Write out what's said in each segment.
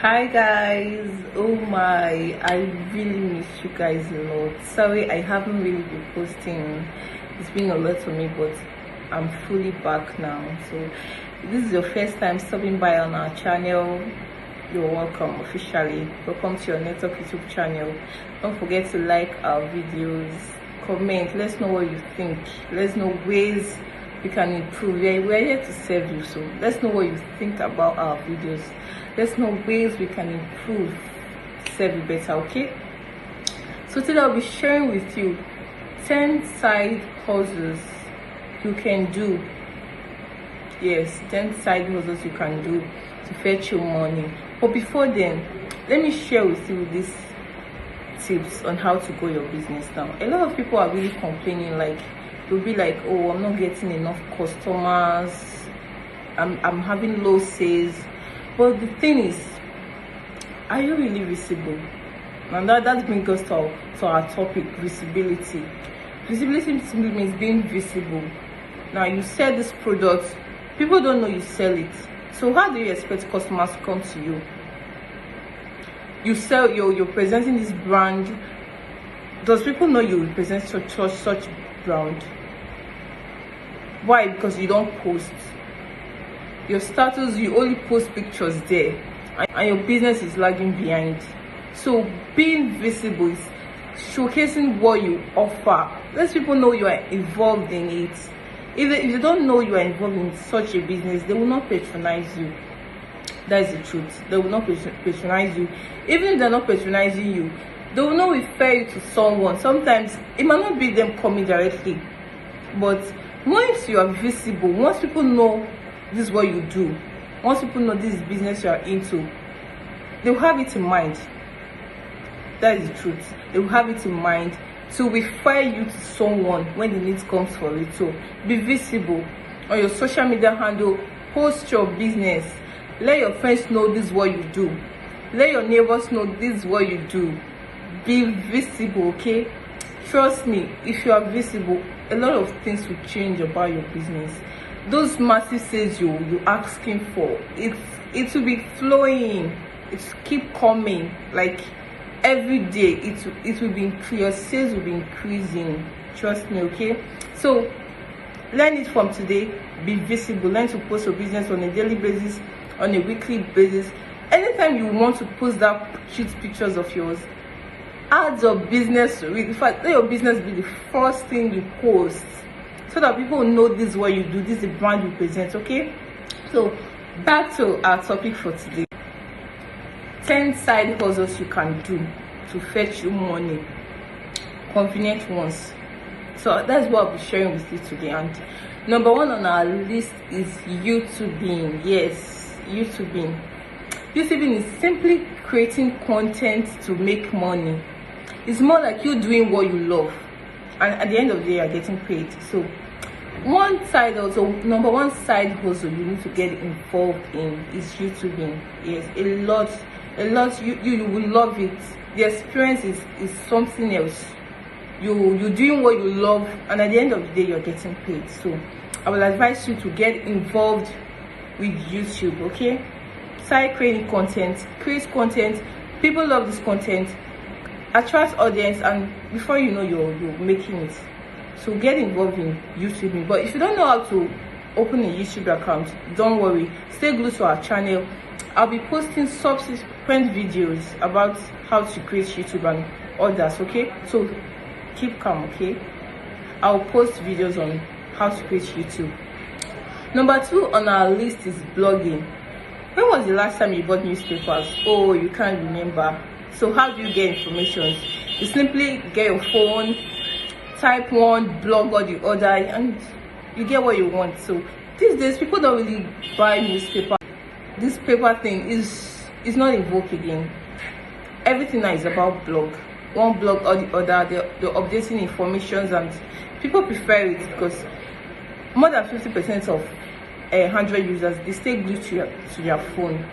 Hi guys, oh my, I really miss you guys a lot. Sorry I haven't really been posting. It's been a lot for me, but I'm fully back now. So if this is your first time stopping by on our channel, you're welcome officially. Welcome to your network YouTube channel. Don't forget to like our videos, comment, let's know what you think, let's know ways we can improve. We're here to serve you, so let's know what you think about our videos. Let's know ways we can improve to serve you better. Okay, so today I'll be sharing with you 10 side hustles you can do. Yes, 10 side hustles you can do to fetch you money. But before then, let me share with you these tips on how to grow your business. Now, a lot of people are really complaining, like they'll be like, oh, I'm not getting enough customers, I'm having low sales. But the thing is, are you really visible? And that brings us to our topic, visibility. Visibility simply means being visible. Now, you sell this product, people don't know you sell it, so how do you expect customers to come to you? You sell, you're presenting this brand. Does people know you represent such brand? Why? Because you don't post. Your status, you only post pictures there, and your business is lagging behind. So being visible is showcasing what you offer. Let people know you are involved in it. If they don't know you are involved in such a business, they will not patronize you. That is the truth. They will not patronize you. Even if they're not patronizing you, they will not refer you to someone. Sometimes it might not be them coming directly, but once you are visible, once people know this is what you do, once people know this is business you are into, they will have it in mind. That is the truth. They will have it in mind to refer you to someone when the need comes for it. So be visible on your social media handle. Post your business. Let your friends know this is what you do. Let your neighbors know this is what you do. Be visible, okay? Trust me, if you are visible, a lot of things will change about your business. Those massive sales you're asking for, it will be flowing. It will keep coming. Like every day, it will be increasing. Your sales will be increasing. Trust me, okay? So learn it from today. Be visible. Learn to post your business on a daily basis, on a weekly basis. Anytime you want to post that cute pictures of yours, add your business to it. In fact, let your business be the first thing you post, so that people know this is what you do, this is the brand you present. Okay, so back to our topic for today. 10 side hustles you can do to fetch you money, convenient ones. So that's what I'll be sharing with you today. And number one on our list is YouTubing. Yes, YouTubing is simply creating content to make money. It's more like you doing what you love, and at the end of the day you're getting paid. So number one side hustle you need to get involved in is YouTubing. Yes, a lot. You will love it. The experience is something else. You're doing what you love, and at the end of the day you're getting paid. So I will advise you to get involved with YouTube. Okay, start creating content. Create content. People love this content. Attract audience, and before you know, you're making it. So get involved in YouTube. But if you don't know how to open a YouTube account, don't worry, stay glued to our channel. I'll be posting subsequent videos about how to create YouTube and others. Okay, so keep calm. Okay, I'll post videos on how to create YouTube. Number 2 on our list is blogging. When was the last time you bought newspapers? Oh, you can't remember. So how do you get information? You simply get your phone, type one blog or the other, and you get what you want. So these days people don't really buy newspaper. This paper thing is not in vogue again. Everything now is about blog. One blog or the other, they're updating informations, and people prefer it because more than 50% of 100 users, they stay glued to their phone.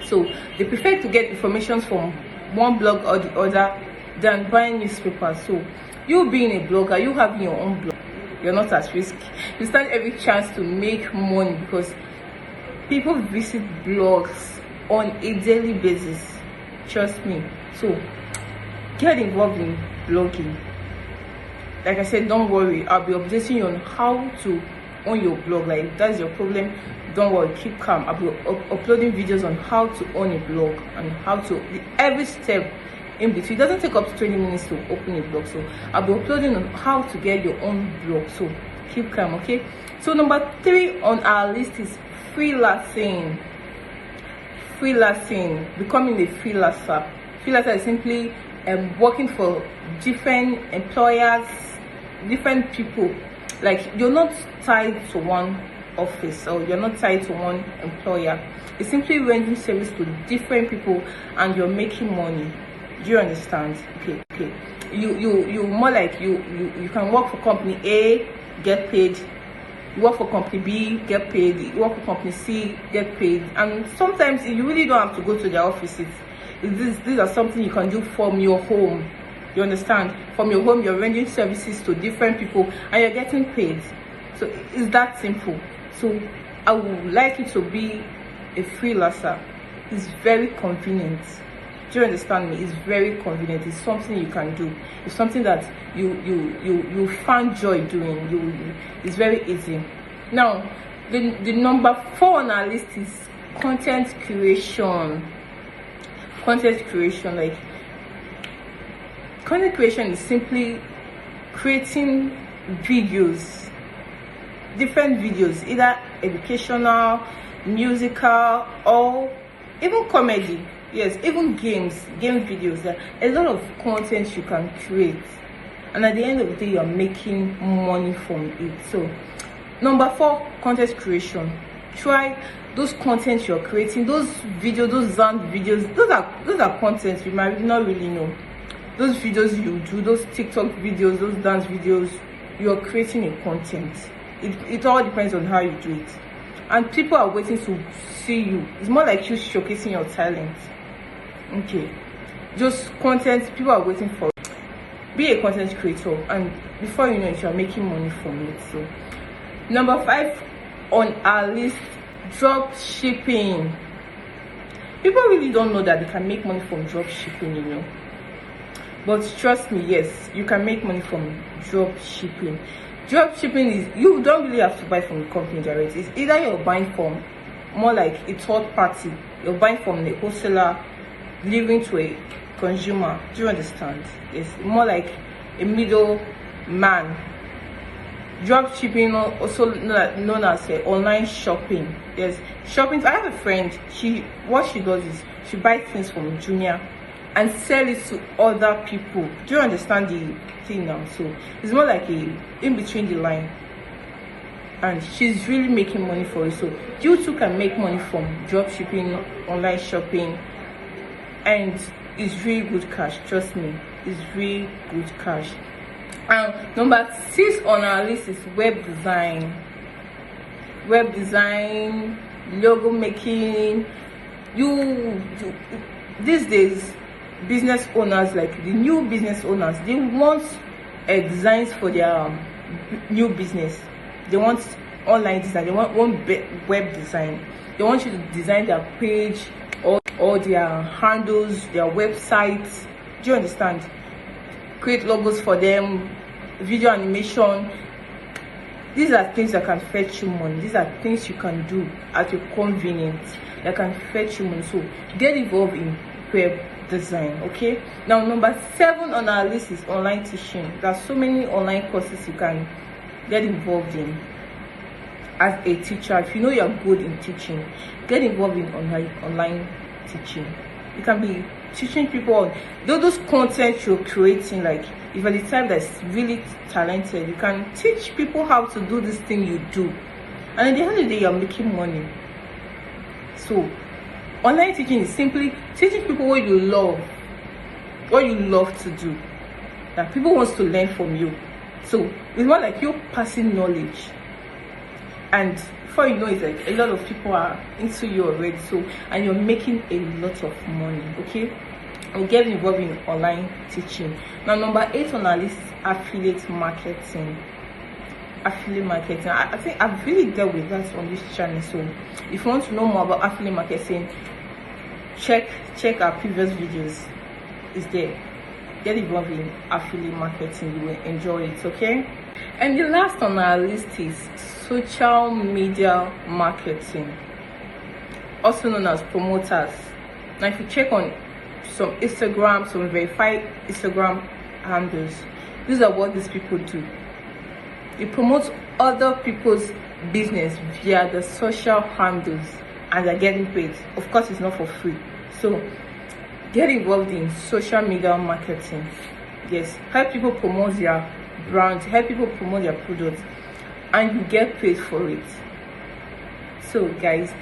So they prefer to get information from one blog or the other than buying newspapers. So you being a blogger, you having your own blog, you're not at risk. You stand every chance to make money because people visit blogs on a daily basis. Trust me. So get involved in blogging. Like I said, don't worry, I'll be updating you on how to own your blog. Like, if that's your problem, don't worry, keep calm. I'll be uploading videos on how to own a blog and how to every step in between. It doesn't take up to 20 minutes to open a blog, so I'll be uploading on how to get your own blog. So keep calm, okay? So number 3 on our list is freelancing. Becoming a freelancer. Freelancer is simply working for different employers, different people. Like, you're not tied to one office or you're not tied to one employer. It's simply rendering service to different people and you're making money. Do you understand? Okay. You more like you can work for company A, get paid. You work for company B, get paid. You work for company C, get paid. And sometimes you really don't have to go to their offices. These are something you can do from your home. You understand? From your home, you're rendering services to different people and you're getting paid. So it's that simple. So I would like you to be a freelancer. It's very convenient. Do you understand me? It's very convenient. It's something you can do. It's something that you find joy doing. It's very easy. Now, the number 4 on our list is content creation. Content creation is simply creating videos, different videos, either educational, musical, or even comedy. Yes, even game videos. There are a lot of content you can create, and at the end of the day, you're making money from it. So number 4, content creation. Try those content you're creating, those videos, those dance videos. Those are content you might not really know. Those videos you do, those TikTok videos, those dance videos, you're creating a content. It all depends on how you do it, and people are waiting to see you. It's more like you showcasing your talent. Okay, just content people are waiting for. Be a content creator, and before you know it, you're making money from it. So number 5 on our list, drop shipping. People really don't know that they can make money from drop shipping, but trust me, yes, you can make money from drop shipping. Drop shipping is, you don't really have to buy from the company directly. It's either you're buying from more like a third party, you're buying from the wholesaler, delivering to a consumer. Do you understand? It's more like a middle man. Drop shipping, also known as online shopping. Yes, shopping. I have a friend. What she does is she buys things from Junior and sell it to other people. Do you understand the thing now? So it's more like a in between the line, and she's really making money for it. So you too can make money from drop shipping, online shopping, and it's really good cash. Trust me, it's really good cash. And number 6 on our list is web design. Logo making. These days, business owners, like the new business owners, they want designs for their new business. They want online design. They want web design. They want you to design their page or their handles, their websites. Do you understand? Create logos for them, video animation. These are things that can fetch you money. These are things you can do at your convenience that can fetch you money. So get involved in web design. Okay, now number 7 on our list is online teaching. There are so many online courses you can get involved in as a teacher. If you know you're good in teaching, get involved in online teaching. You can be teaching people on those content you're creating. Like, if you're the type that's really talented, you can teach people how to do this thing you do, and at the end of the day, you're making money. So online teaching is simply teaching people what you love to do, that people wants to learn from you. So it's more like you're passing knowledge, and before you know, it's like a lot of people are into you already. So, and you're making a lot of money. Okay, and get involved in online teaching. Now number 8 on our list is affiliate marketing. I think I've really dealt with that on this channel. So if you want to know more about affiliate marketing, check our previous videos. It's there. Get involved in affiliate marketing. You will enjoy it. Okay. And the last on our list is social media marketing, also known as promoters. Now if you check on some Instagram, some verified Instagram handles, these are what these people do. They promote other people's business via the social handles, and they're getting paid. Of course, it's not for free. So get involved in social media marketing. Yes, help people promote their brand, help people promote their products, and you get paid for it. So guys,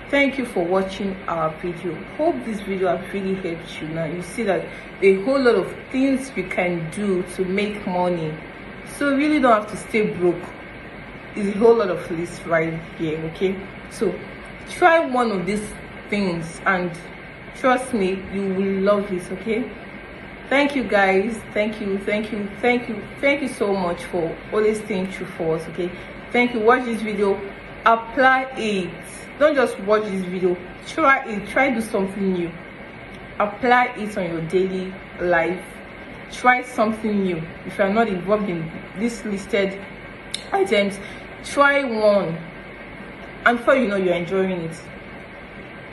thank you for watching our video. Hope this video has really helped you. Now you see that there are a whole lot of things you can do to make money, so you really don't have to stay broke. There's a whole lot of lists right here. Okay, so try one of these things and trust me, you will love it. Okay, thank you guys, thank you so much for always staying true for us. Okay, thank you. Watch this video, apply it. Don't just watch this video, try it. Try do something new, apply it on your daily life. Try something new. If you are not involved in these listed items, try one, and before you know, you're enjoying it.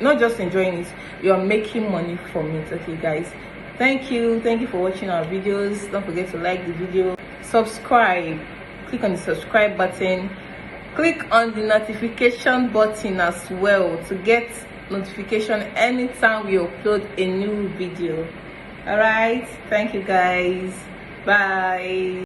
Not just enjoying it, you're making money from it. Okay guys, thank you for watching our videos. Don't forget to like the video, subscribe, click on the subscribe button, click on the notification button as well to get notification anytime we upload a new video. All right, thank you guys, bye.